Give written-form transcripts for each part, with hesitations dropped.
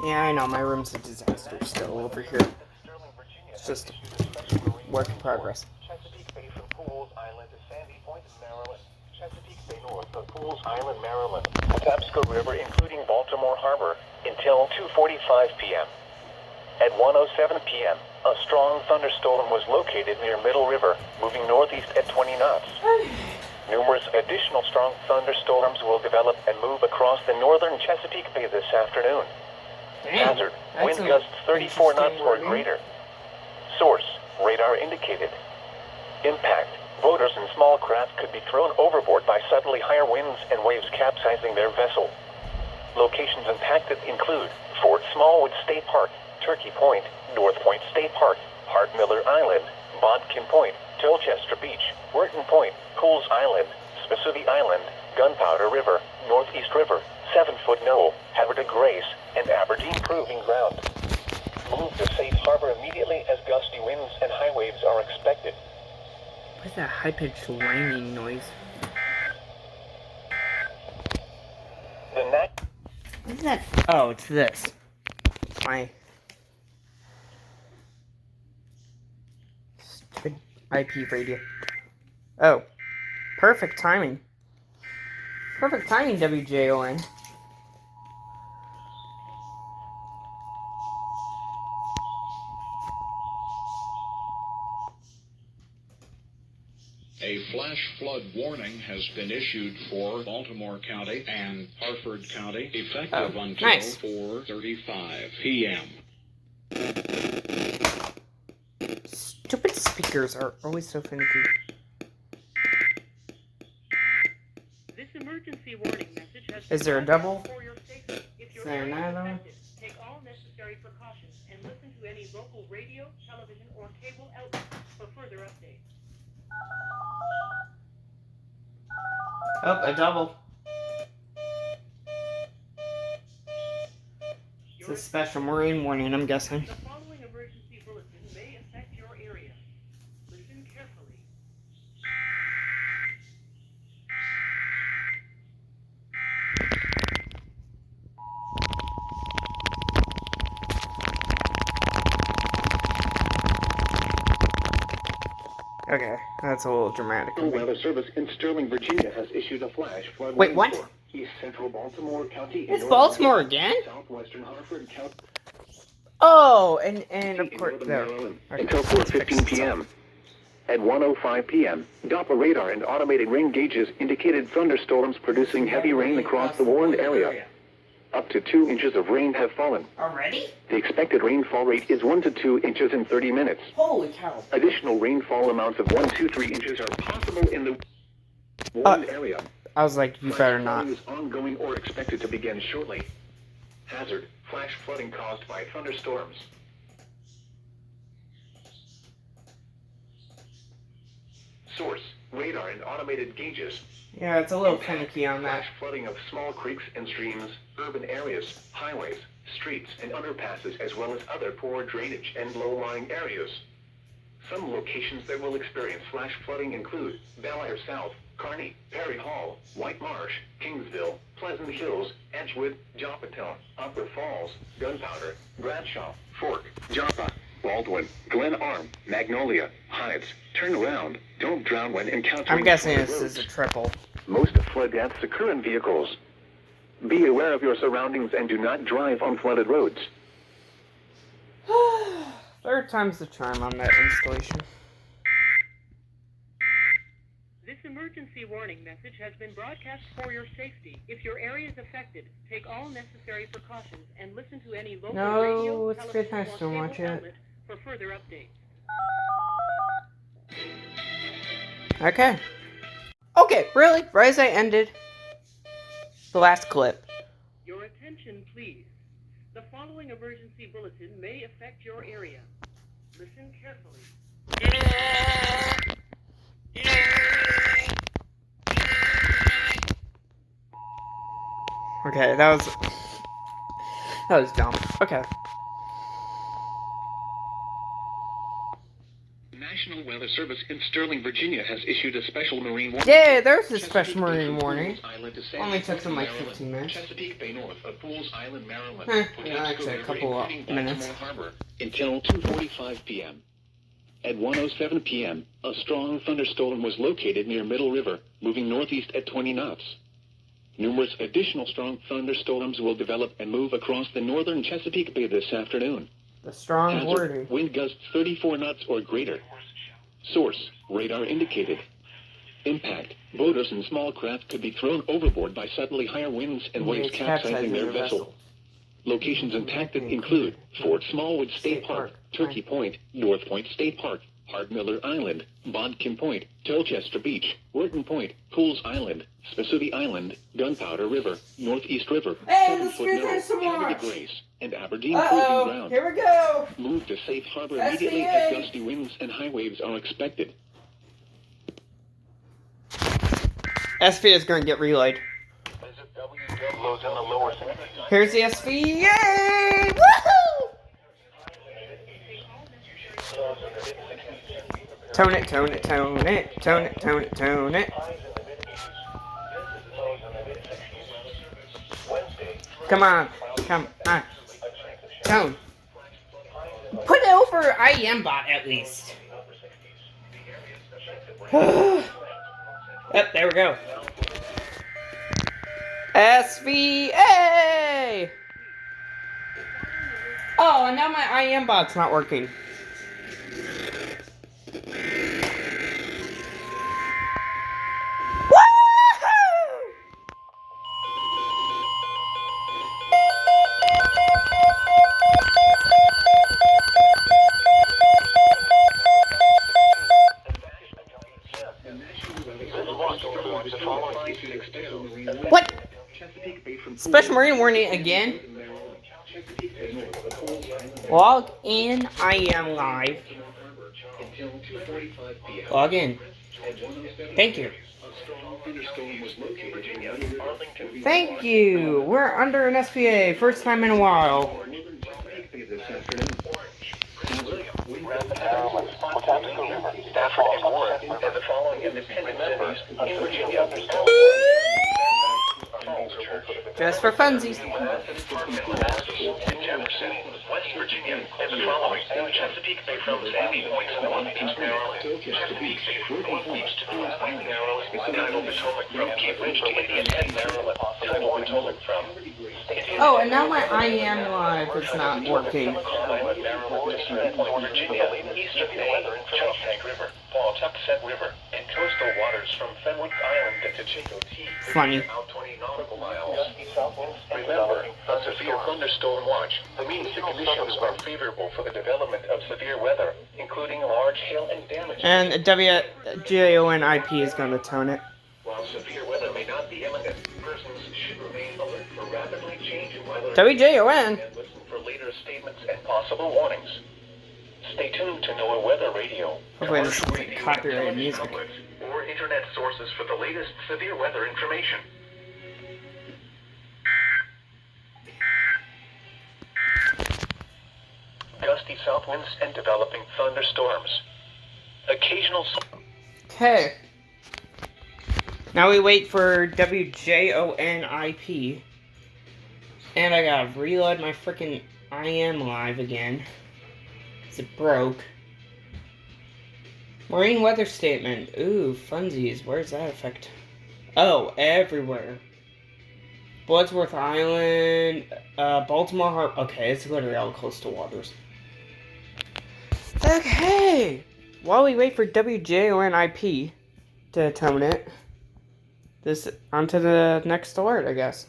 Yeah, I know, my room's a disaster still over here. It's just work in progress. Chesapeake Bay from Pools Island to Sandy Point, Maryland. Chesapeake Bay north of Pools Island, Maryland. Patapsco River, including Baltimore Harbor, until 2:45 p.m. At 1:07 p.m., a strong thunderstorm was located near Middle River, moving northeast at 20 knots. Numerous additional strong thunderstorms will develop and move across the northern Chesapeake Bay this afternoon. Hazard, wind gusts 34 knots or greater. Source, radar indicated. Impact, boaters and small craft could be thrown overboard by suddenly higher winds and waves capsizing their vessel. Locations impacted include Fort Smallwood State Park, Turkey Point, North Point State Park, Hart Miller Island, Bodkin Point, Tilchester Beach, Wharton Point, Pools Island, Spissooty Island, Gunpowder River, Northeast River, 7-Foot Knoll, Havre de Grace, and Aberdeen Proving Ground. Move to safe harbor immediately as gusty winds and high waves are expected. What's that high-pitched whining noise? What is that? Oh, it's this. It's my stupid IP radio. Oh, perfect timing. Perfect timing, WJON. A flash flood warning has been issued for Baltimore County and Harford County, effective until 4:35 p.m. Stupid speakers are always so finicky. This emergency warning message has Is there a double? for your safety. If your Is there area is another one? affected, take all necessary precautions and listen to any local radio, television, or cable outlet for further updates. Oh, a double. It's a special marine warning, I'm guessing. The following emergency bulletin may affect your area. Listen carefully. Okay, that's a little dramatic. The Weather Service in Sterling, Virginia has issued a flash flood Wait, warning what? for East Central Baltimore County. It's Baltimore again? Southwestern Harford County. Oh, and of course, Northern there. Maryland Okay, until let's fix 4:15 this p.m. At 1:05 p.m., Doppler radar and automated rain gauges indicated thunderstorms producing heavy rain across the warned area. Up to 2 inches of rain have fallen. Already? The expected rainfall rate is 1 to 2 inches in 30 minutes. Holy cow. Additional rainfall amounts of 1 to 3 inches are possible in the warned area. I was like, you better not. Flooding is ongoing or expected to begin shortly. Hazard, flash flooding caused by thunderstorms. Source, radar and automated gauges. Yeah, it's a little finicky on that. Flash flooding of small creeks and streams, urban areas, highways, streets, and underpasses, as well as other poor drainage and low-lying areas. Some locations that will experience flash flooding include Bel Air South, Kearney, Perry Hall, White Marsh, Kingsville, Pleasant Hills, Edgewood, Joppatone, Upper Falls, Gunpowder, Bradshaw, Fork, Joppa, Baldwin, Glen Arm, Magnolia, Heights. Turn around. Don't drown when encountering I'm guessing flooded this roads. is a triple. Most flood deaths occur in vehicles. Be aware of your surroundings and do not drive on flooded roads. Third time's the charm on that installation. This emergency warning message has been broadcast for your safety. If your area is affected, take all necessary precautions and listen to any local No, radio, it's television, good, nice or to watch cable it. outlet for further updates. Okay. Okay, really? Right as I ended the last clip. Your attention, please. The following emergency bulletin may affect your area. Listen carefully. Okay, that was dumb. Okay. National Weather another service in Sterling, Virginia has issued a special marine warning. Yeah, there's a special marine warning. Island to Sandy Only took Point, them like Maryland. 15 minutes. Chesapeake Bay North of Pools Island, Maryland. Yeah, actually a couple of minutes. Harbor until 2:45 p.m. At 1:07 p.m., a strong thunderstorm was located near Middle River, moving northeast at 20 knots. Numerous additional strong thunderstorms will develop and move across the northern Chesapeake Bay this afternoon. The strong Hazard, wording. wind gusts 34 knots or greater. Source, radar indicated. Impact, boaters and small craft could be thrown overboard by suddenly higher winds and waves capsizing their vessel. Locations impacted include Fort Smallwood State Park, Turkey Point, North Point State Park, Hardmiller Island, Bodkin Point, Tolchester Beach, Wharton Point, Pools Island, Spassuti Island, Gunpowder River, Northeast River, Hey, Seven let's Foot get Mill, this some Canada more. Grace, and Aberdeen Proving Ground. Here we go. Move to safe harbor SVA. immediately as gusty winds and high waves are expected. SV is going to get relayed. Lows in the lower 60s. Here's the SV. Yay! Woohoo! Tone it, tone it, tone it, tone it, tone it, tone it. Come on, come on. Tone. Put it over IEM bot at least. Yep, there we go. SVA! Oh, and now my IEM bot's not working. What? Special marine warning again? Log in. I am live. Log in. Thank you. Thank you. We're under an SPA. First time in a while. Stafford and Warren, and the following independent cities in Virginia. Just for funsies. Jefferson, West Virginia, and the following Chesapeake Bay from Sandy Point to Northeast Maryland. Chesapeake Bay from Northeast to Northeast Maryland. Tidal Potomac from Cape Ridge to Indian Head, Maryland. Tidal Potomac from Oh, and now my IEM live is not working. Virginia, Eastern Maine, Choptank River, Pawtuxet River, and coastal waters from Fenwick Island to Chico T. Funny. Out 20 nautical miles. Remember, a severe thunderstorm watch means the conditions are favorable for the development of severe weather, including large hail and damage. And WJONIP is going to tone it. While severe weather may not be imminent, persons should remain alert for rapidly changing weather WJON. and listen for later statements and possible warnings. Stay tuned to NOAA Weather Radio, Hopefully this commercial isn't radio, copyrighted television music. outlets, or internet sources for the latest severe weather information. Gusty south winds and developing thunderstorms. Occasional. Okay. Now we wait for WJONIP. And I gotta reload my freaking IM live again. 'Cause it broke. Marine weather statement. Ooh, funsies. Where's that effect? Oh, everywhere. Bloodsworth Island, Baltimore Harbor. Okay, it's literally all coastal waters. Okay. While we wait for WJONIP to tone it, this onto the next alert, I guess.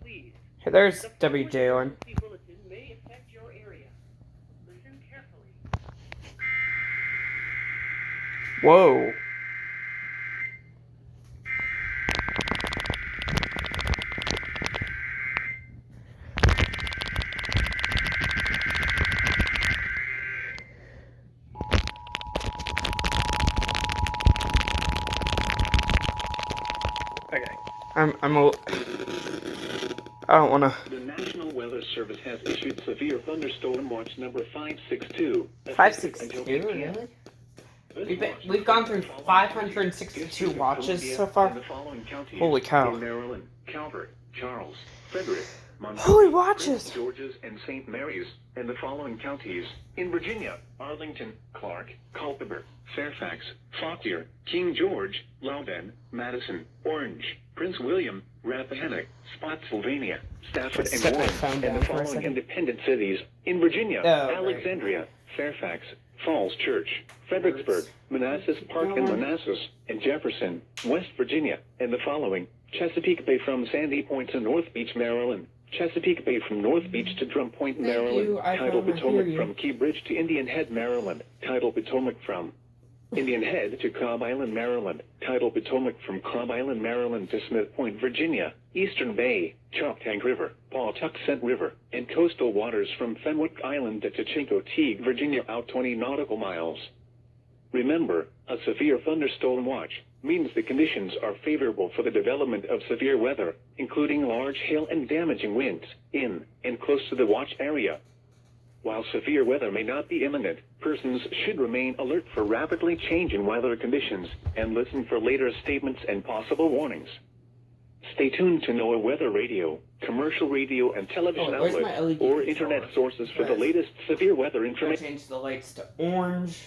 Please. Hey, there's The forward WJON. emergency bulletin may affect your area. Listen carefully. Whoa. Okay. I don't wanna. The National Weather Service has issued severe thunderstorm watch number 562. 562, really? We've gone through 562 watches so far. Holy cow. Maryland, Calvert, Charles, Frederick, Holy watches! Prince George's, and St. Mary's, and the following counties. In Virginia, Arlington, Clark, Culpeper, Fairfax, Fauquier, King George, Loudoun, Madison, Orange, Prince William, Rappahannock, Spotsylvania, Stafford, and Set my Warren, phone and down the for a following second. independent cities. In Virginia, Oh, Alexandria, Fairfax, Falls Church, Fredericksburg, Manassas Park and Manassas, and Jefferson, West Virginia, and the following. Chesapeake Bay from Sandy Point to North Beach, Maryland. Chesapeake Bay from North Beach to Drum Point, Thank Maryland. you, I Tidal found my Potomac theory. from Key Bridge to Indian Head, Maryland. Tidal Potomac from Indian Head to Cobb Island, Maryland. Tidal Potomac from Cobb Island, Maryland to Smith Point, Virginia. Eastern Bay, Choptank River, Pawtuxet River, and coastal waters from Fenwick Island to Chinco Teague, Virginia out 20 nautical miles. Remember, a severe thunderstorm watch means the conditions are favorable for the development of severe weather, including large hail and damaging winds, in and close to the watch area. While severe weather may not be imminent, persons should remain alert for rapidly changing weather conditions and listen for later statements and possible warnings. Stay tuned to NOAA Weather Radio, commercial radio and television Oh, where's my outlets, LED or internet controller? sources for the latest severe weather I'm gonna information. change the lights to orange.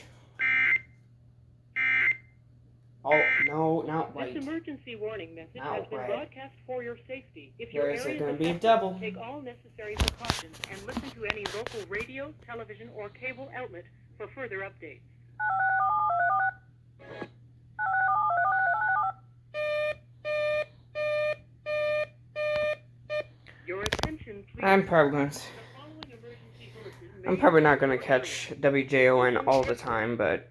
Oh, no, not white. This emergency warning message Now has been red. broadcast for your safety. If your There is area is gonna be a affected, double. take all necessary precautions and listen to any local radio, television, or cable outlet for further updates. Your attention, please. I'm probably gonna. The following emergency bulletin may I'm probably not gonna catch WJON all the time, but.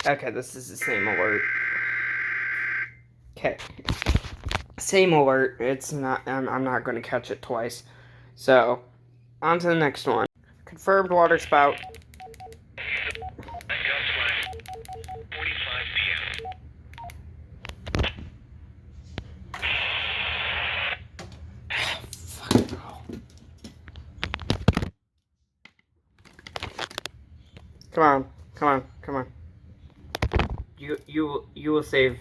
Okay, this is the same alert. Okay. Same alert. It's not. I'm not gonna catch it twice. So, on to the next one. Confirmed water spout. 45 p.m. Fucking hell. Come on, come on, come on. You will save.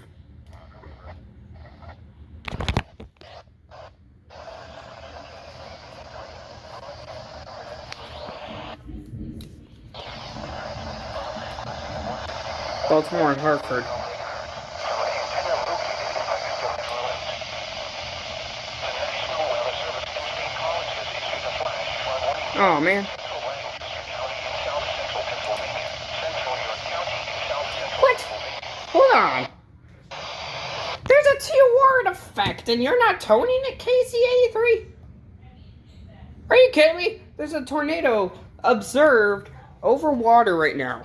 Baltimore and Hartford. Oh man. What? Hold on. There's a T-word effect and you're not toning it, KC83? Are you kidding me? There's a tornado observed over water right now.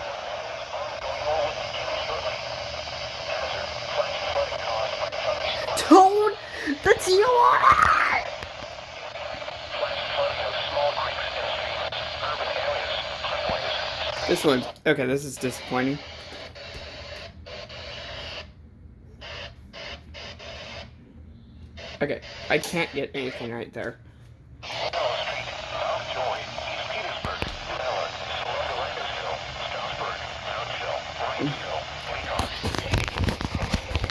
Tone the T-word! This one. Okay, this is disappointing. Okay, I can't get anything right there.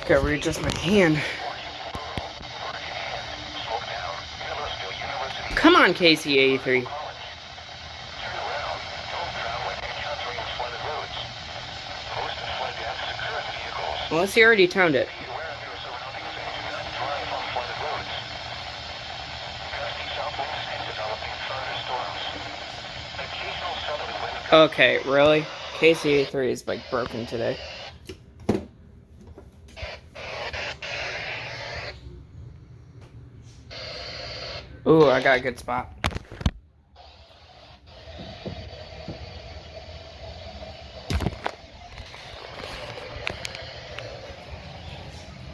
Gotta readjust my hand. Come on, KC83. Unless you already toned it. Okay, really? KC83 is like broken today. Ooh, I got a good spot.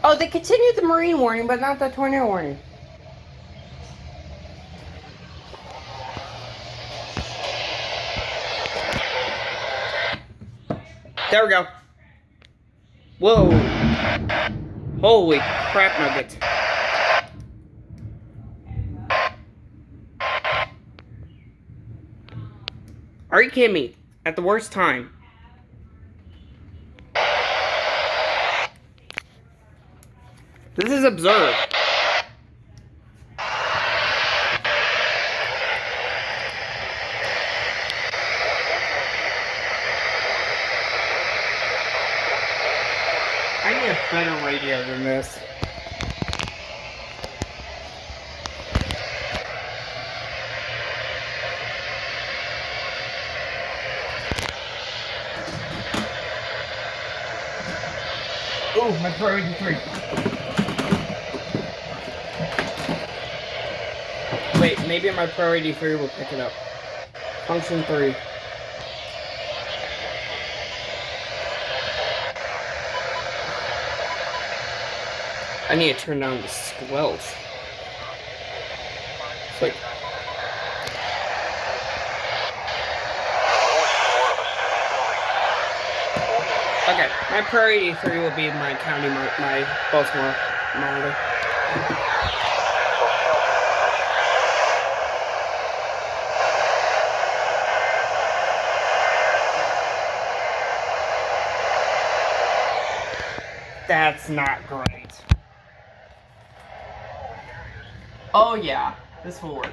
Oh, they continued the marine warning, but not the tornado warning. There we go. Whoa. Holy crap nuggets. Are you kidding me? At the worst time. This is absurd. I need a better radio than this. Oh, my priority 3. Wait, maybe my priority 3 will pick it up. Function 3. I need to turn down the squelch. Wait. Okay, my priority 3 will be my county, my Baltimore monitor. That's not great. Oh yeah, this will work.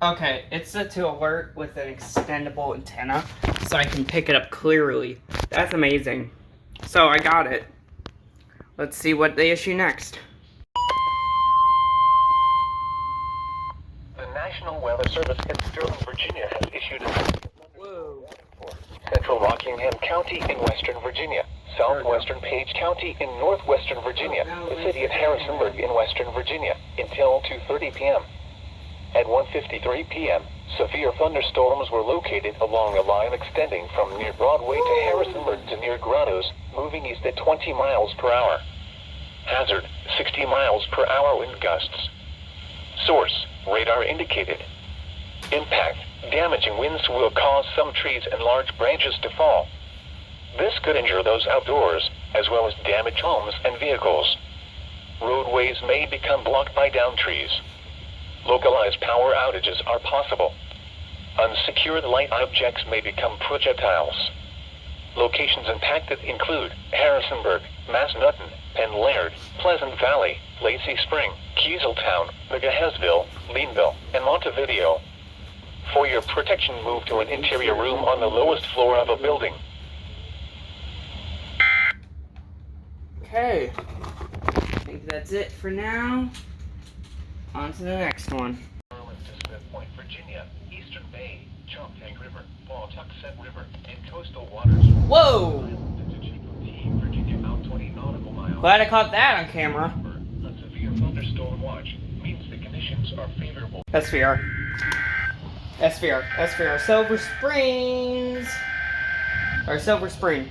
Okay, it's set to alert with an extendable antenna, so I can pick it up clearly. That's amazing. So I got it. Let's see what they issue next. The National Weather Service in Sterling, Virginia has issued a Whoa. Central Rockingham County in Western Virginia, Southwestern Page County in Northwestern Virginia, the city of Harrisonburg in Western Virginia, until 2:30 p.m. At 1:53 p.m., severe thunderstorms were located along a line extending from near Broadway to Harrisonburg to near Grottoes, moving east at 20 miles per hour. Hazard, 60 miles per hour wind gusts. Source, radar indicated. Impact, damaging winds will cause some trees and large branches to fall. This could injure those outdoors, as well as damage homes and vehicles. Roadways may become blocked by downed trees. Localized power outages are possible. Unsecured light objects may become projectiles. Locations impacted include Harrisonburg, Massanutten, Penn Laird, Pleasant Valley, Lacey Spring, Kieseltown, McGahesville, Leanville, and Montevideo. For your protection, move to an interior room on the lowest floor of a building. Okay. I think that's it for now. On to the next one. Maryland to Smith Point, Virginia, Eastern Bay, Choptank River, Pawtuxet River, and coastal waters. Whoa! Virginia, out 20 nautical miles. Glad I caught that on camera. A severe thunderstorm watch means the conditions are favorable. SVR. SVR. SVR. Silver Springs. Or Silver Spring.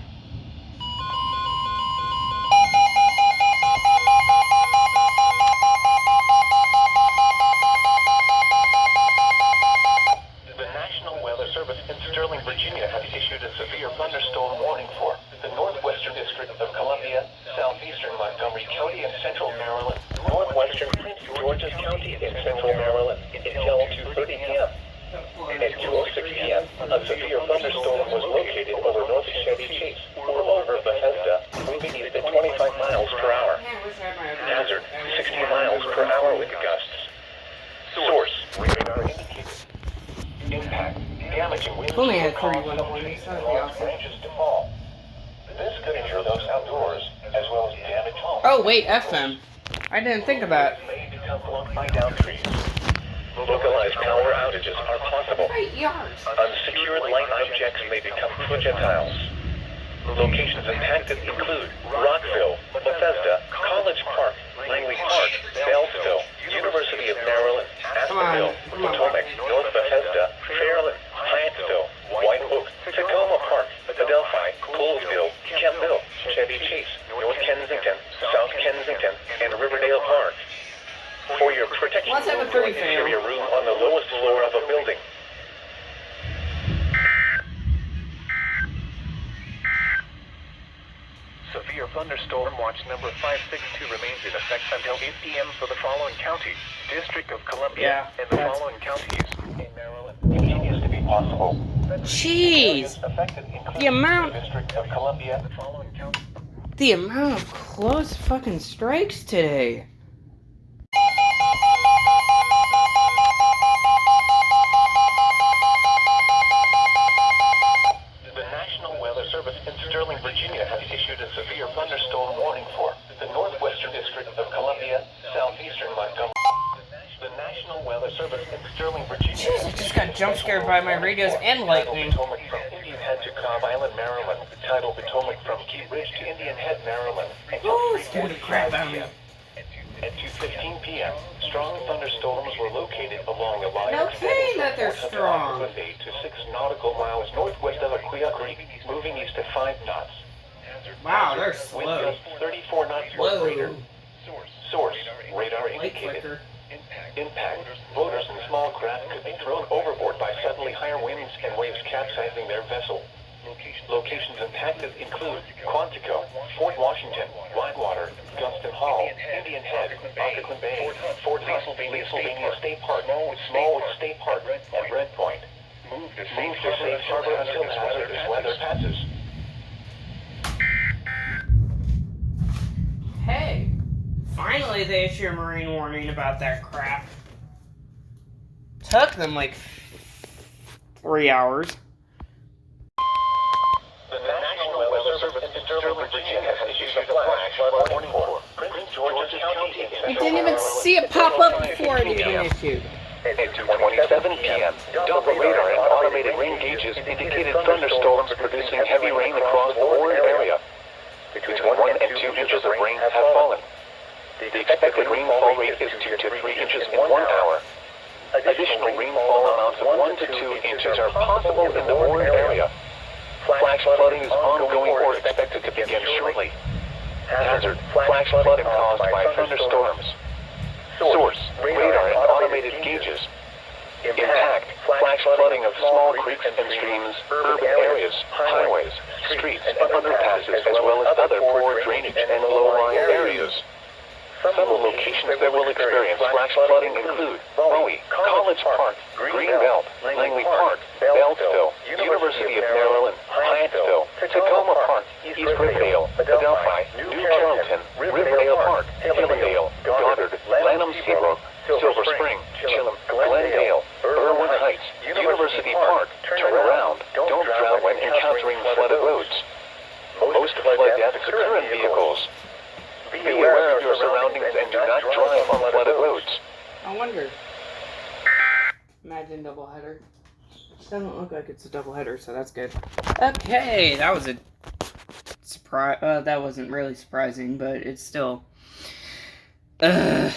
The National Weather Service in Sterling, Virginia has issued a severe thunderstorm warning for the Northwestern District of Columbia, Southeastern Montgomery County in Central Maryland, Northwestern Prince George's County in Central Maryland until 2:30 p.m. At 2:06 p.m., a severe thunderstorm was located over North Chevy Chase or over Bethesda, moving east at 25 miles per hour. Hazard, 60 miles per hour with gusts. Source, radar indicated. Impact, damaging winds Only will had cause 31 some points, trees that'd and be large awesome. branches to fall. This could injure those outdoors, as well as damage homes. Oh wait, FM. I didn't think of that. May become blocked by downed trees. Localized power outages are possible. Unsecured light objects may become projectiles. Locations impacted include Rockville, Bethesda, College Park, Langley Park, Beltsville, University of Maryland, Aspenville, Potomac, North Bethesda, Fairland, Hyattsville, White Oak, Tacoma Park, Adelphi, Colesville, Campbell, Chevy Chase, North Kensington, South Kensington, and Riverdale Park. For your protection, Let's have a move to an 30 fail. interior room on the lowest floor of a building. Severe thunderstorm watch number 562 remains in effect until 8 p.m. for the following counties: District of Columbia and the following counties in Maryland. Continues to be possible. Jeez! Affected include The amount... the District of Columbia, the following counties. The amount of close fucking strikes today. The National Weather Service in Sterling, Virginia has issued a severe thunderstorm warning for the Northwestern District of Columbia, Southeastern Montgomery. The National Weather Service in Sterling, Virginia. Jeez, I just got jump scared by my radios and lightning. Potomac from Indian Head to Cobb Island, Maryland. Tidal Potomac from Key Ridge to Indian Head, Maryland. Ooh, scared the crap out of me. At 2:15 p.m., strong thunderstorms were located along a line No kidding that they're strong. 8 to 6 nautical miles northwest of Aquia Creek, moving east at 5 knots. Wow, they're Wind slow. gusts 34 knots or Whoa. greater. Source, radar Light indicated. flicker. Impact. Voters and small craft could be thrown overboard by suddenly higher winds and waves capsizing their vessel. Locations impacted include Quantico, Fort Washington, Whitewater, Gunston Hall, Indian Head, Occoquan Bay, Fort Hunt, Leesylvania State Park, Smallwood State Park, and Red Point. Move to safe harbor until hazardous weather passes. Hey, finally they issue a marine warning about that crap. Took them like 3 hours. The National Weather Service in Sterling, Virginia has issued a flash flood warning for Prince George's County. I didn't even see it pop up before it even issued. At 2:27 p.m., Doppler radar and automated rain gauges indicated thunderstorms producing heavy rain across the Warren area. Between 1 and 2 inches of rain have fallen. The expected rainfall rate is 2 to 3 inches in 1 hour. Additional rainfall amounts of 1 to 2 inches are possible in the Warren area. Flash flooding is ongoing or expected to begin shortly. Hazard, flash flooding caused by thunderstorms. Source, radar and automated gauges. Impact, flash flooding of small creeks and streams, urban areas, highways, streets, and underpasses, as well as other poor drainage and low-lying areas. Some of the locations that will experience flash flooding include Bowie, College Park, Greenbelt, Langley Park, Beltsville, University of Maryland, Hyattsville, Tacoma Park, East Riverdale, Adelphi, New Carrollton, Riverdale Park, Hillendale, Goddard, Lanham Seabrook, Silver Spring, Chilham, Glendale, Irwin Heights, University Park. Turn around. Don't drown when encountering flooded roads. Most flood deaths occur in vehicles. Be aware of your surroundings and do not drive on flooded roads. I wonder. Imagine doubleheader. It doesn't look like it's a doubleheader, so that's good. Okay, that was a surprise. That wasn't really surprising, but it's still. The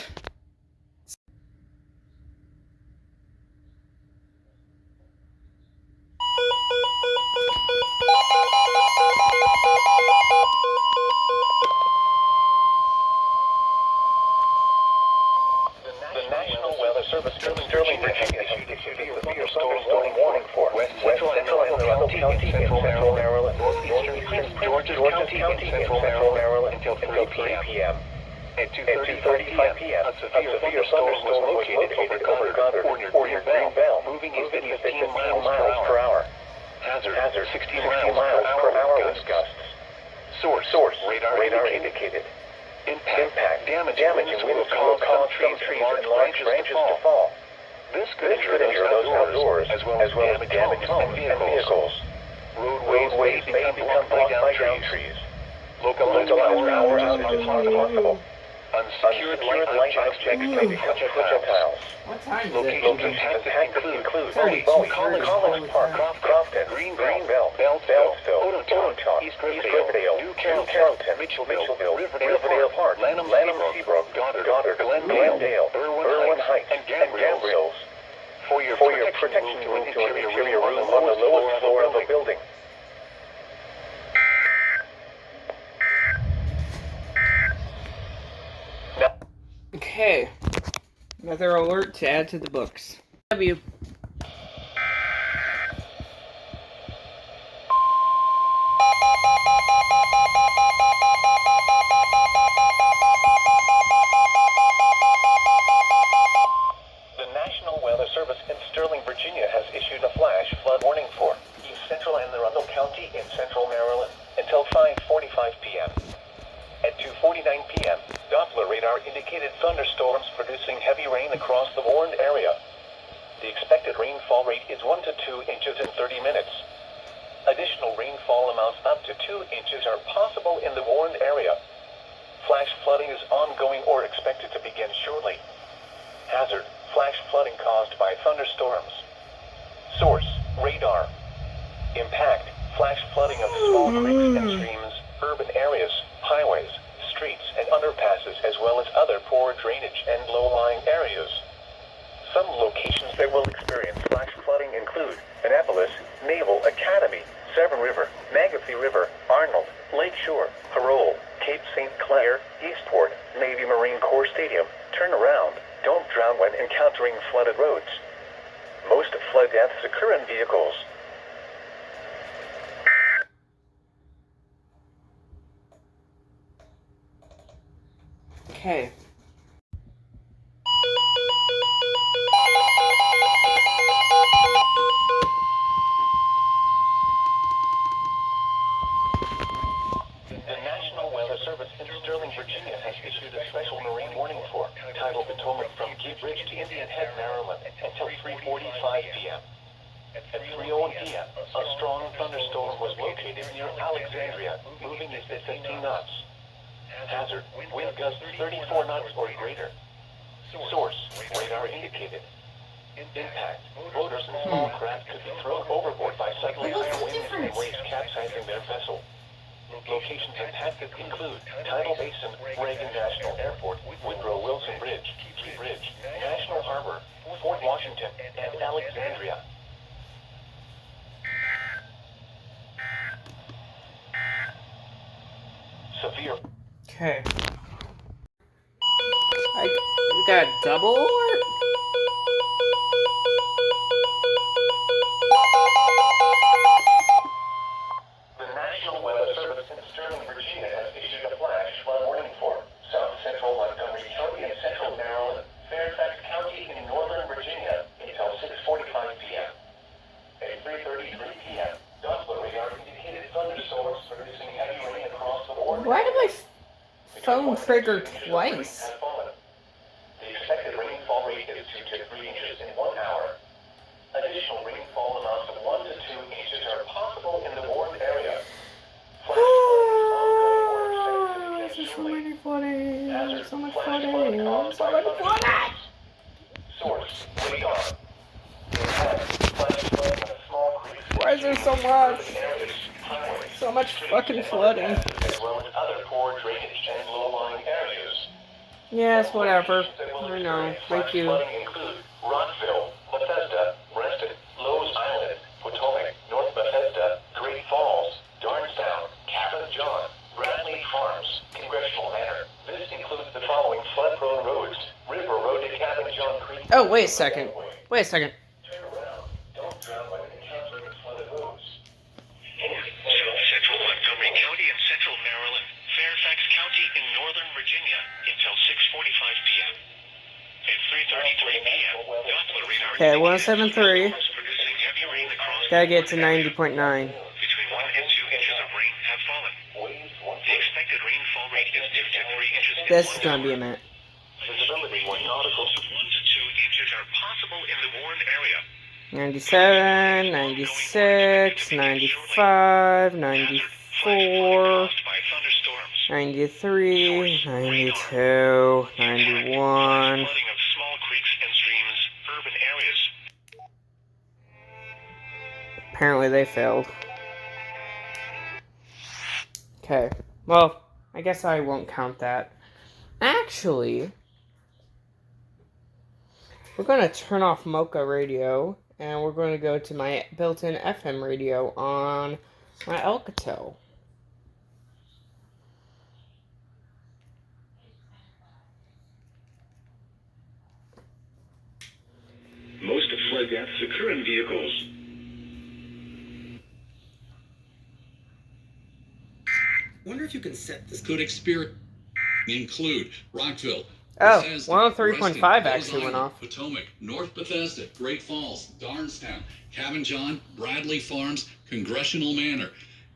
National Weather Service in Sterling, Virginia issued a severe thunderstorm warning for West Central and County in Central Maryland, Northeastern Prince George's County in Central Maryland until 3 p.m. At 2:35 p.m., a severe thunderstorm was located over Goddard or near Greenbelt, moving east at 15 miles per hour. Hazard 60 miles per hour wind gusts. Source, radar indicated. Impact, damaging winds will cause some trees and large branches to fall. This could injure those outdoors, as well as damage homes and vehicles. Roadways may become blocked by downed trees. Localized power outages are possible. Unsecured light objects may become projectiles. What time is it? Locations include Bowie, College Park, Crofton, Greenbelt, Beltsville, Ototoc, East Riverdale, New Carrollton, Mitchellville, Riverdale Park, Lanham Seabrook, Goddard, Glendale, Irwin Heights, and Gabriels. For your protection, move to an interior room on the lowest floor of the building. Okay. Another alert to add to the books. W. Doppler radar indicated thunderstorms producing heavy rain across the warned area. The expected rainfall rate is 1 to 2 inches in 30 minutes. Additional rainfall amounts up to 2 inches are possible in the warned area. Flash flooding is ongoing or expected to begin shortly. Hazard: flash flooding caused by thunderstorms. Source: radar. Impact: flash flooding of small creeks and streams, urban areas, highways, streets, and underpasses, as well as other poor drainage and low-lying areas. Some locations that will experience flash flooding include Annapolis, Naval Academy, Severn River, Magothy River, Arnold, Lakeshore, Parole, Cape St. Clair, Eastport, Navy Marine Corps Stadium. Turn around. Don't drown when encountering flooded roads. Most flood deaths occur in vehicles. Okay. The National Weather Service in Sterling, Virginia has issued a special marine warning for tidal Potomac from Cape Ridge to Indian Head, Maryland until 3:45 p.m. At 3:01 p.m., a strong thunderstorm was located near Alexandria, moving east at 15 knots. Hazard: wind gusts 34 knots or greater. Source: radar indicated. Impact: boaters and small craft could be thrown overboard by suddenly higher winds and waves capsizing their vessel. Locations impacted include Tidal Basin, Reagan National Airport, Woodrow Wilson Bridge, Key Bridge, National Harbor, Fort Washington, and Alexandria. Severe. Okay. We got a double alert? The National Weather Service in Sterling, Virginia has issued a flash flood warning for South Central Montgomery County and Central Maryland, Fairfax County in Northern Virginia until 6:45 p.m. At 3:33 p.m., Doppler radar indicated thunderstorms producing heavy rain across the border. Why did my phone trigger twice? The expected rainfall rate is 2 to 3 inches in 1 hour. Additional rainfall amounts of 1 to 2 inches are possible in the warned area. Flash flooding is ongoing or expected to begin So shortly. many flooding. Hazard: So much flash flooding. flooding caused So by much thunderstorms. flooding. Source: radar. Impact: flash flooding of small creeks and Why is there so streams, much? urban areas, highways, So much streets, fucking and flooding. underpasses, as well as other poor drainage and low-lying areas. Yes, whatever. I know. Thank you. Flooding include Rockville, Bethesda, Reston, Lowe's Island, Potomac, North Bethesda, Great Falls, Darnestown, Cabot John, Bradley Farms, Congressional Manor. This includes the following flood-prone roads: River Road to Cabot John Creek. Oh, wait a second. Wait a second. Turn around. Don't drown when encountering flooded roads. Central Montgomery County and Central Maryland, Fairfax County in Northern Virginia until 6:45 p.m. At 3:33 p.m., Doppler radar Okay, 173. producing heavy rain across Gotta get to 90.9. between 1 and 2 inches of rain have fallen. The expected rainfall rate is 2 to 3 inches in This 1 is gonna be a minute. Visibility 1 nautical. 1 to 2 inches are possible in the warned area. 97, 96, 95, 94, 93, 92, 91. Flooding of small creeks and streams, urban areas. Apparently they failed. Okay, well, I guess I won't count that. Actually, we're going to turn off Mocha Radio, and we're going to go to my built-in FM radio on my Alcatel. Most flood deaths occur in vehicles. Wonder if you can set this. Could experience include Rockville. Oh, Bethesda, 103.5 Reston, actually went Island, off. Potomac, North Bethesda, Great Falls, Darnestown, Cabot John, Bradley Farms, Congressional Manor,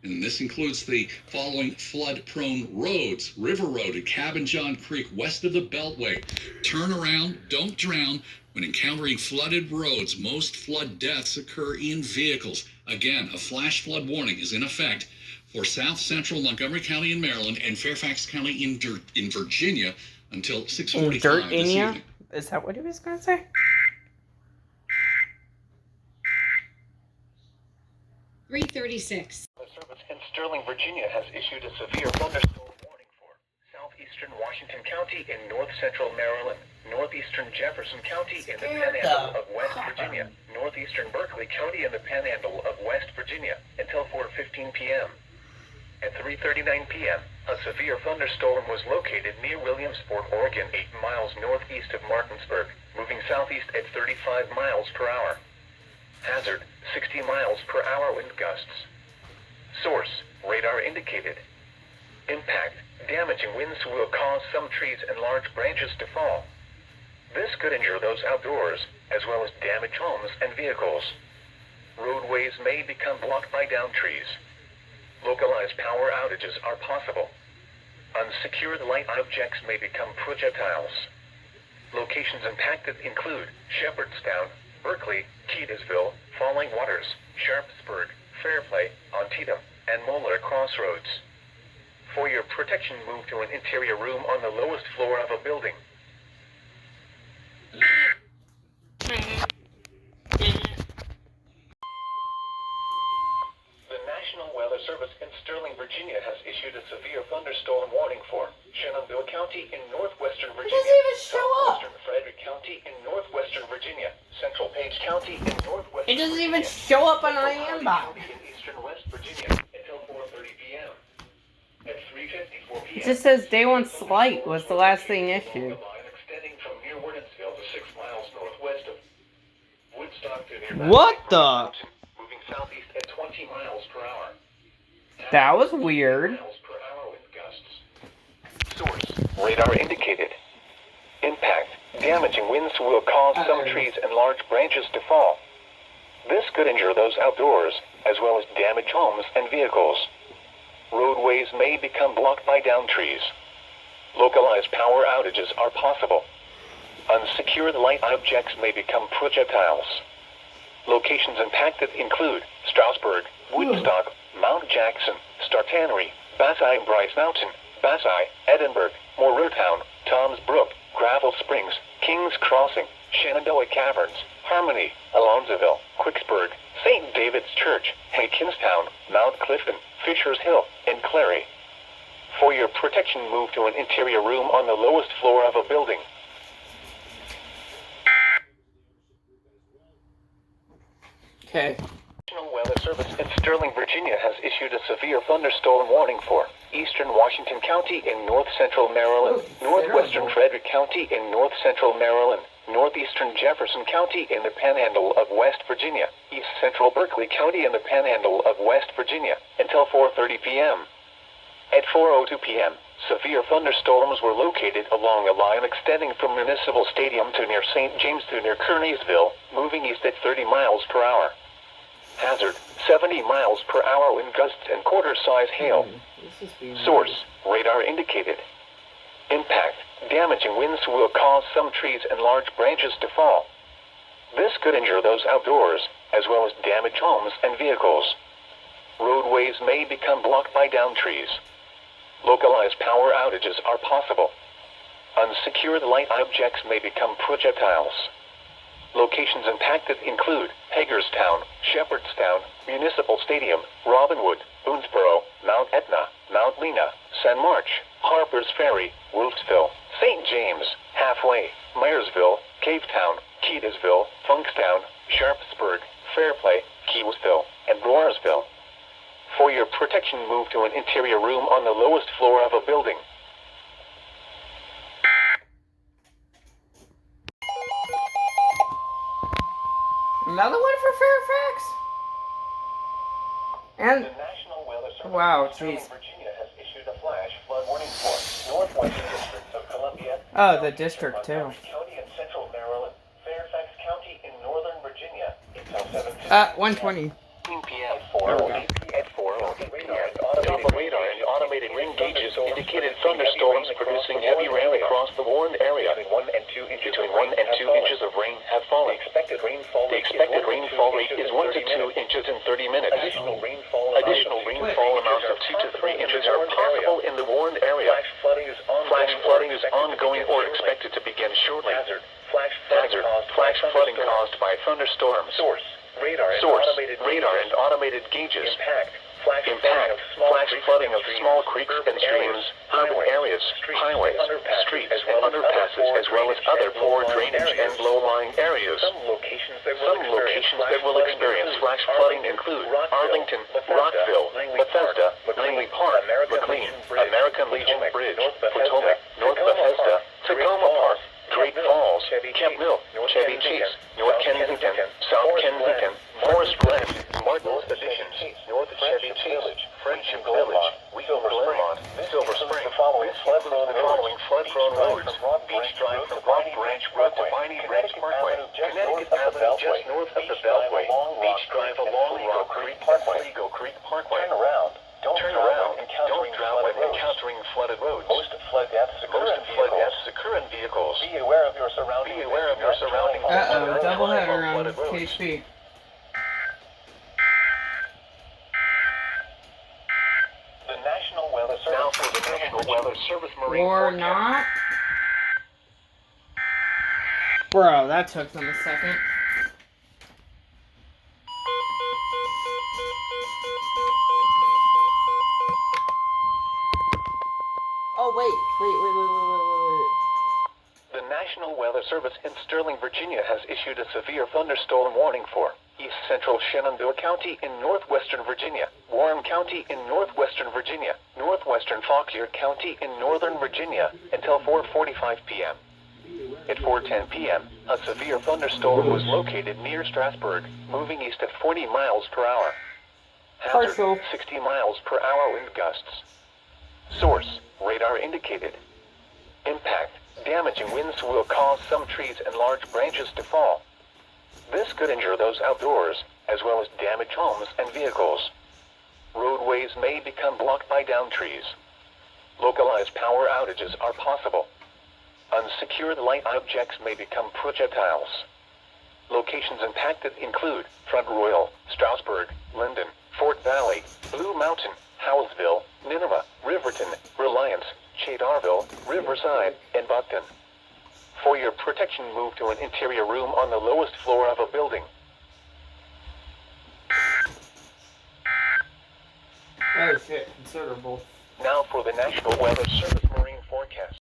And this includes the following flood-prone roads: River Road at Cabin John Creek, west of the Beltway. Turn around, don't drown. When encountering flooded roads, most flood deaths occur in vehicles. Again, a flash flood warning is in effect for South Central Montgomery County in Maryland and Fairfax County in Virginia until 6:45 this evening. Is that what he was going to say? 336. The service in Sterling, Virginia has issued a severe thunderstorm warning for southeastern Washington County in north central Maryland, northeastern Jefferson County in the Panhandle of West Virginia, northeastern Berkeley County in the Panhandle of West Virginia until 4:15 p.m. At 3:39 p.m., a severe thunderstorm was located near Williamsport, Oregon, 8 miles northeast of Martinsburg, moving southeast at 35 miles per hour. Hazard, 60 miles per hour wind gusts. Source, radar indicated. Impact, damaging winds will cause some trees and large branches to fall. This could injure those outdoors, as well as damage homes and vehicles. Roadways may become blocked by downed trees. Localized power outages are possible. Unsecured light objects may become projectiles. Locations impacted include Shepherdstown, Berkeley, Keedasville, Falling Waters, Sharpsburg, Fairplay, Antietam, and Moeller Crossroads. For your protection, move to an interior room on the lowest floor of a building. The National Weather Service in Sterling, Virginia has issued a severe thunderstorm warning for Shenandoah County in northwestern Virginia, southwestern Frederick County in northwestern Virginia, Central Page County in northwestern It doesn't even Virginia, show up on Central IAMBot. County in eastern West Virginia until 4:30 p.m. At 3:54 p.m. It just says day one slight was the last thing issued. The line extending from near Wordensville to 6 miles northwest of Woodstock to near What the? moving southeast at 20 miles per hour. That was weird. Miles per hour with gusts. Source, radar indicated. Impact, damaging winds will cause some trees and large branches to fall. This could injure those outdoors, as well as damage homes and vehicles. Roadways may become blocked by downed trees. Localized power outages are possible. Unsecured light objects may become projectiles. Locations impacted include Strasburg, Woodstock, Mount Jackson, Startannery, Bassi Bryce Mountain, Bassi, Edinburgh, Moortown, Toms Brook, Gravel Springs, Kings Crossing, Shenandoah Caverns, Harmony, Alonzoville, Quicksburg, St. David's Church, Hankinstown, Mount Clifton, Fisher's Hill, and Clary. For your protection, move to an interior room on the lowest floor of a building. Okay. National Weather Service in Sterling, Virginia has issued a severe thunderstorm warning for eastern Washington County in north central Maryland, northwestern Frederick County in north central Maryland, northeastern Jefferson County in the Panhandle of West Virginia, east central Berkeley County in the Panhandle of West Virginia, until 4:30 p.m. At 4:02 p.m., severe thunderstorms were located along a line extending from Municipal Stadium to near St. James to near Kearneysville, moving east at 30 miles per hour. Hazard, 70 miles per hour wind gusts and quarter-size hail. Source, radar indicated. Impact, damaging winds will cause some trees and large branches to fall. This could injure those outdoors, as well as damage homes and vehicles. Roadways may become blocked by downed trees. Localized power outages are possible. Unsecured light objects may become projectiles. Locations impacted include Hagerstown, Shepherdstown, Municipal Stadium, Robinwood, Boonesboro, Mount Etna, Mount Lena, San March, Harper's Ferry, Wolfsville, St. James, Halfway, Myersville, Cavetown, Keedasville, Funkstown, Sharpsburg, Fairplay, Keywsville, and Broarsville. For your protection, move to an interior room on the lowest floor of a building. Another one for Fairfax? And The National Weather Service wow, in Sterling, jeez. Virginia has issued a flash flood warning for northwestern district of Columbia, Oh, the district too. Montgomery County in central Maryland, Fairfax County in northern Virginia until 7:15 120. p.m. At 4:08 p.m. rain gauges indicated thunderstorms producing heavy rain across the warned area. Between 1 and 2 inches of rain have fallen. The expected rainfall rate is 1 to 2 inches in 30 minutes. Additional rainfall amounts of 2 to 3 inches are possible in the warned area. Flash flooding is ongoing or expected to begin shortly. Flash flooding caused by thunderstorms. Source, radar and automated gauges. Impact, flash flooding of small creeks and streams, urban areas, highways, streets, and underpasses, as well as other poor drainage and low-lying areas. Some locations that will experience flash flooding include Arlington, Rockville, Bethesda, Langley Park, McLean, American Legion Bridge, Potomac, North Bethesda, Tacoma Park, Great Falls, Camp Mill, Chevy Chase, North Kensington, South Kensington, Forest Glen, Martin Additions, North Chevy Chase, Friendship Village, Claremont, Silver Spring. The following flood-prone roads: Beach Drive from Rock Branch Road to Piney Branch Parkway, Connecticut Avenue just north of the Beltway, Beach Drive along Rock Creek and Sligo Creek Parkway. Turn around. Don't drown when encountering flooded roads. Most flood deaths occur in vehicles. Be aware of your surroundings. Uh-oh, doubleheader on KHP. The National Weather Service. Now for the National Weather Service Marine Or forecast. not. Bro, that took them a second. Oh, wait. The National Weather Service in Sterling, Virginia has issued a severe thunderstorm warning for East Central Shenandoah County in northwestern Virginia, Warren County in northwestern Virginia, northwestern Fauquier County in northern Virginia until 4:45 p.m. At 4:10 p.m., a severe thunderstorm was located near Strasburg, moving east at 40 miles per hour. Hazard, 60 miles per hour wind gusts. Source, radar indicated. Impact, damaging winds will cause some trees and large branches to fall. This could injure those outdoors, as well as damage homes and vehicles. Roadways may become blocked by downed trees. Localized power outages are possible. Unsecured light objects may become projectiles. Locations impacted include Front Royal, Strasburg, Linden, Fort Valley, Blue Mountain, Howellsville, Nineveh, Riverton, Reliance, Chadarville, Riverside, and Buckton. For your protection, move to an interior room on the lowest floor of a building. Oh shit, considerable. Now for the National Weather Service Marine forecast.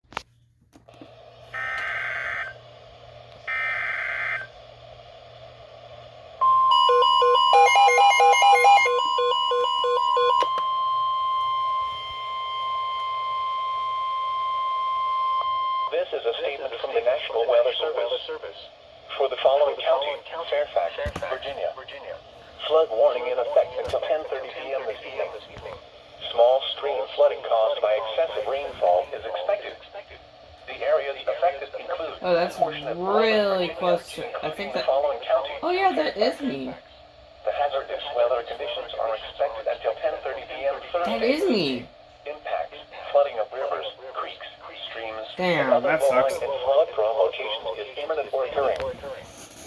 This is a statement from the National Weather Service. For the following county, Fairfax, Virginia. Flood warning in effect until 10:30 p.m. this evening. Small stream flooding caused by excessive rainfall is expected. The areas affected include... Oh, that's really close to... I think that... Oh yeah, that is me. The hazardous weather conditions are expected until 10:30 p.m. Thursday. That is me. Impacts, flooding of rivers, creeks, streams, Damn, and other that sucks. low-lying and flood-prone locations is imminent or occurring.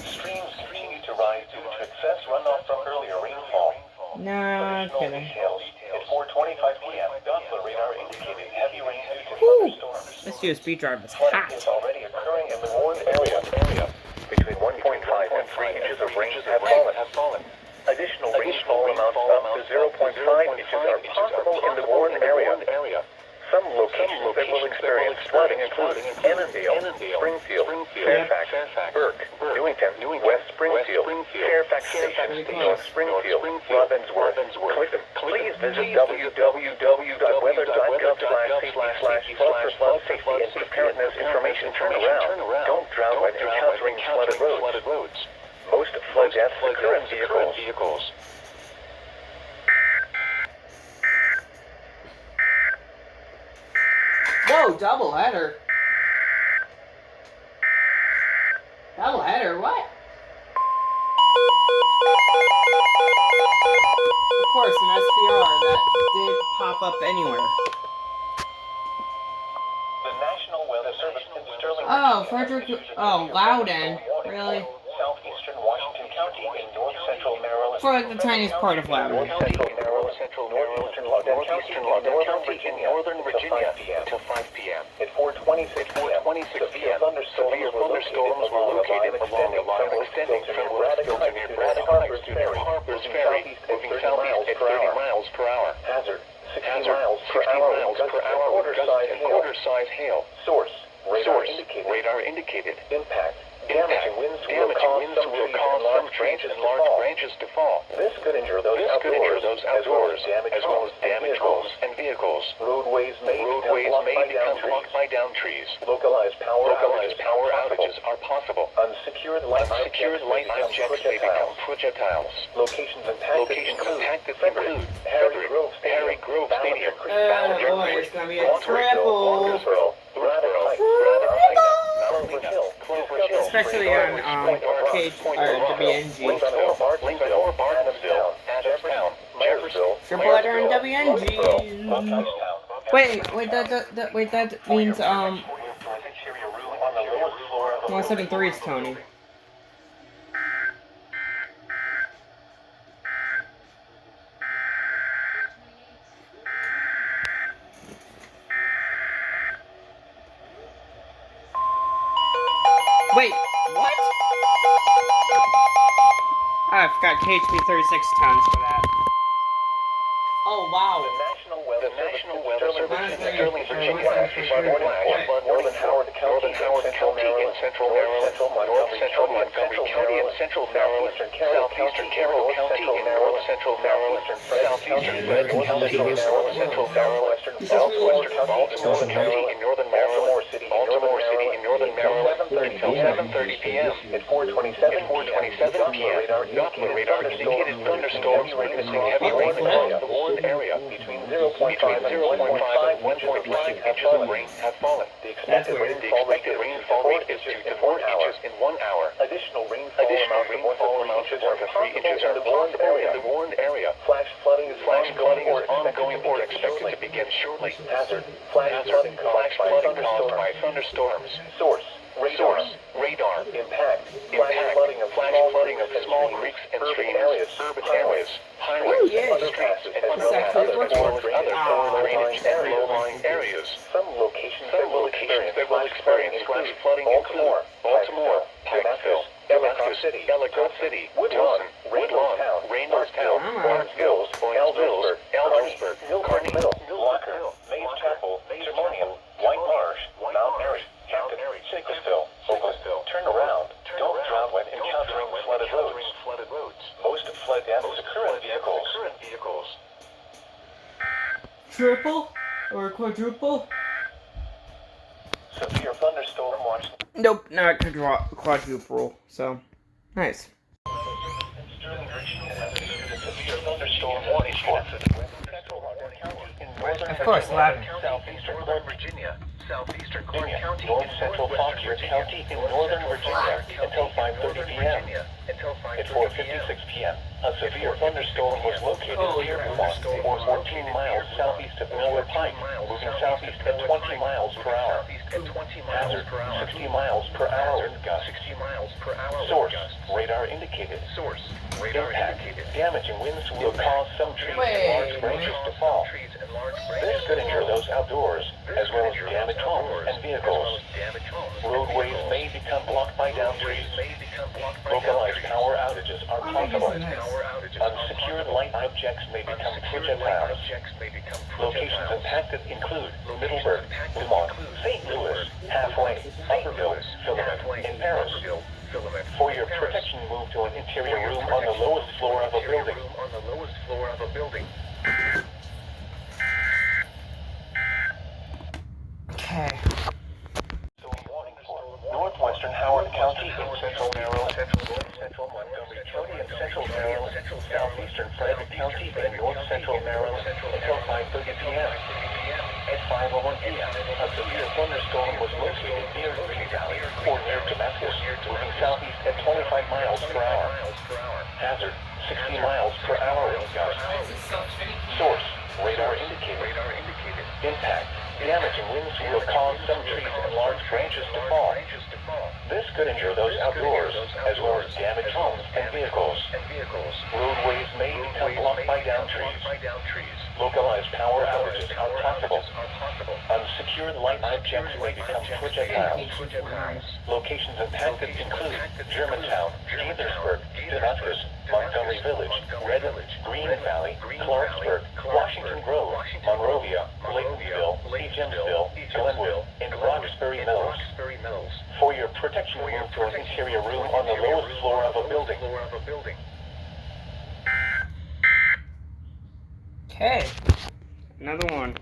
Streams continue to rise due to excess runoff from earlier rainfall. Nah, Additional kidding. details. At 4:25 p.m., Doppler radar indicated heavy rain due to thunderstorms. This USB drive is Flooding hot. is already occurring in the warned area. Between 1.5 and 3 inches of rain have fallen. Additional rainfall amounts up to 0.5 inches are possible in the warned area. Some locations that will experience flooding include Annandale, Springfield, Fairfax, Burke, Newington, West Springfield, Fairfax Station, North Springfield, Robbinsworth. Please visit www.weather.gov/flood safety and preparedness information. Turn around. Don't drown when encountering flooded roads. Most flood deaths occur in vehicles. Whoa, double header. Double header, what? Of course, an SVR that did pop up anywhere. Oh, Frederick. Oh, Loudon. Really? Southeastern Washington County in north central Maryland. For like the tiniest part of Loudon. Central Maryland, northeastern Loudoun County in northern Virginia until 5 p.m. At 4:26 p.m. Severe thunderstorms were located along a line extending from Braddock Heights to near Harper's Ferry, moving southeast at 30 miles per hour. Hazard 60 miles per hour with quarter-size hail. Source radar indicated. Impact. Damaging winds will cause some trees and large branches to fall. This could injure those outdoors, as well as damage homes and vehicles. Roadways may become blocked by down trees. Localized power outages are possible. Unsecured light objects may become projectiles. Locations impacted include Harry Grove Stadium, Boy, it's gonna be a triple. Clover Hill, Especially on Cage or WNG. Lincoln, Barnesville, Jeffersonville, Triple letter on WNG. Wait, that means 173 is Tony. Wait, what? Oh, I forgot KHP 36 tons for that. Oh, wow. The National Weather Service in Sterling, Virginia, northern Howard County in central Maryland, north central Montgomery County in central Maryland, southeastern Carroll County in north central Maryland, southeastern Frederick County in north central Maryland, southwestern Baltimore County in northern Maryland, Baltimore City in northern Maryland, until 7:30 p.m. At 4:27 p.m. Doppler radar indicated thunderstorms witnessing heavy rain across the warned area. Between 0.5 and 1.5 inches of rain have fallen. The expected rainfall rate is 2 to 4 inches in 1 hour. Additional rainfall amounts of 1 to 3 inches are possible in the warned area. Flash flooding is ongoing or expected to begin shortly. Hazard. Flash flooding caused by thunderstorms. Source. Radar. Impact. Flash flooding of small creeks and streams, urban areas, highways, streets, and other drainage and low-lying areas. Some locations that will experience flash flooding include Baltimore, Pikeville, Ellicott City, Woodlawn, Raynorstown, Orange Hills, Eldersburg, Kearney, Locker, Mays Chapel, Timonium, White Marsh, Mount Mary, Hampton, Shakesville, Oakland. Turn around. Don't drown when encountering flooded roads. Most flood damage occur in vehicles. Triple? Or quadruple? Severe thunderstorm watch. Nope, not quadruple. So, nice. Sterling, Virginia has issued a severe thunderstorm warning for central Loudoun County in northern Of course, Loudon. southeastern Virginia, southeastern Clark County, north central Fauquier County in northern Virginia until 5:30 p.m. At 4:56 p.m., a severe thunderstorm was located near Boston, or 14 miles southeast of Miller Pike, moving southeast at 20 miles per hour. Hazard, 60 miles per hour wind gusts. Source, radar indicated. Impact, damaging winds will cause some trees and large branches to fall. This could injure those outdoors, as well as damage homes and vehicles. Roadways may become blocked by down trees. Localized power outages are possible. Unsecured light objects may become projectiles. Locations impacted include Middleburg, Lemont, St. Louis, Halfway, Upperville, Filament, and Paris. For your protection, move to an interior room on the lowest floor of a building. Okay. Northwestern Howard County in central Maryland, central Montgomery County in central Maryland, southeastern Frederick County in north central Maryland until 5:30 p.m. At 5:01 p.m., a severe thunderstorm was located near Green Valley or near Damascus, moving southeast at 25 miles per hour. Hazard, 60 miles per hour wind gusts. Source, radar indicated. Impact, damaging winds will cause some trees and large branches to fall. This could injure those outdoors, as well as damage homes and vehicles. Roadways may become blocked by downed trees. Localized power outages are possible. Unsecured light objects may become projectiles. Locations impacted include Germantown, Gaithersburg, Damascus, Montgomery Village, Red Village, Green Valley, Clarksburg, Washington Grove, Monrovia, Laytonville, Jamesville, Glenwood, and Roxbury Mills. For your protection, move to an interior room on the lowest floor of a building. Okay. Another one.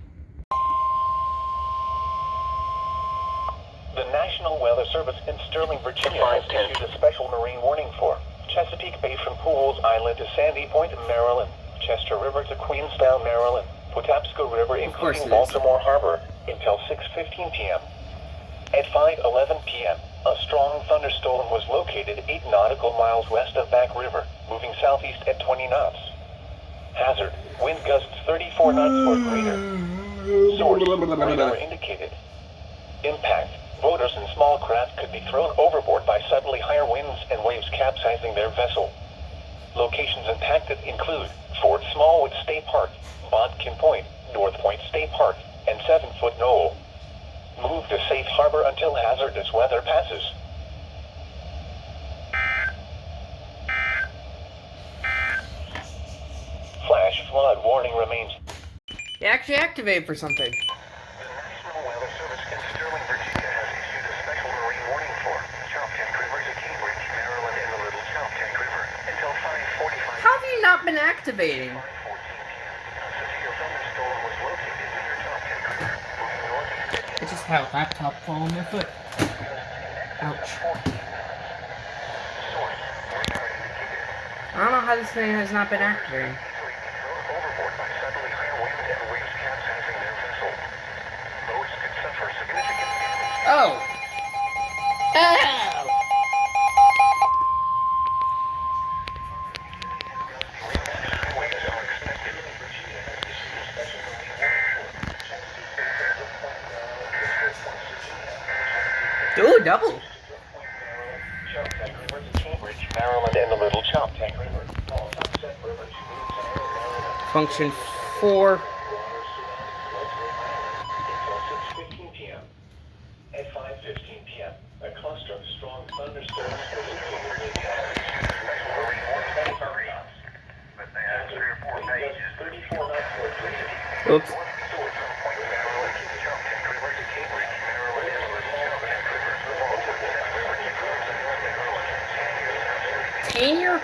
The National Weather Service in Sterling, Virginia has issued a special marine warning for Chesapeake Bay from Pools Island to Sandy Point, Maryland, Chester River to Queenstown, Maryland, Patapsco River including Baltimore Harbor until 6:15 p.m. At 5:11 p.m., a strong thunderstorm was located 8 nautical miles west of Back River, moving southeast at 20 knots. Hazard, wind gusts 34 knots or greater. Source, radar indicated. Impact, boaters and small craft could be thrown overboard by suddenly higher winds and waves capsizing their vessel. Locations impacted include Fort Smallwood State Park, Bodkin Point, North Point State Park, and 7-Foot Knoll. Move to safe harbor until hazardous weather passes. Flash flood warning remains. It actually activated for something. The National Weather Service in Sterling, Virginia has issued a special marine warning for Choptank River to Cambridge, Maryland, and the Little Choptank River until 5:45. How have you not been activating? 5:14 p.m. A severe thunderstorm was located near Choptank River, moving northeast. I just had a laptop fall on my foot. Ouch. Source, radar indicated. I don't know how this thing has not been activating. Overboard by suddenly higher wind and waves capsizing their vessel. Boats could suffer significant damage. Oh! Ow! Waves are expected. Ooh, double! Choptank River to Cambridge, Maryland, and the Little Choptank River. Function 4. Until 6:15 p.m. At 5:15 p.m., a cluster of strong thunderstorms was located but they had 3 or 4 pages. 34 knots or greater. Oops. Tenure?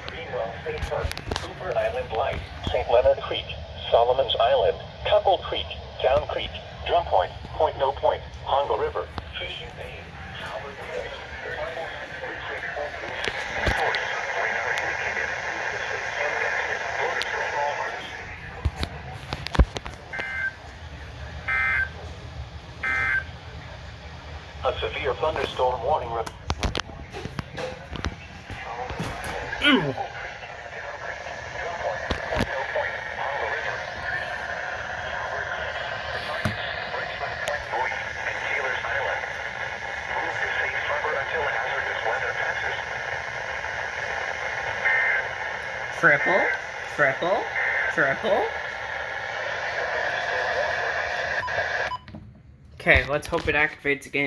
Greenwell State Park, Cooper Island Light, St. Leonard Creek, Solomon's Island, Couple Creek, Down Creek, Drum Point, Point No Point, Hongo River, Fishing Bay, Howard Hills, Source, radar indicated. A severe thunderstorm warning. Ew. Triple, triple, triple. Okay, let's hope it activates again.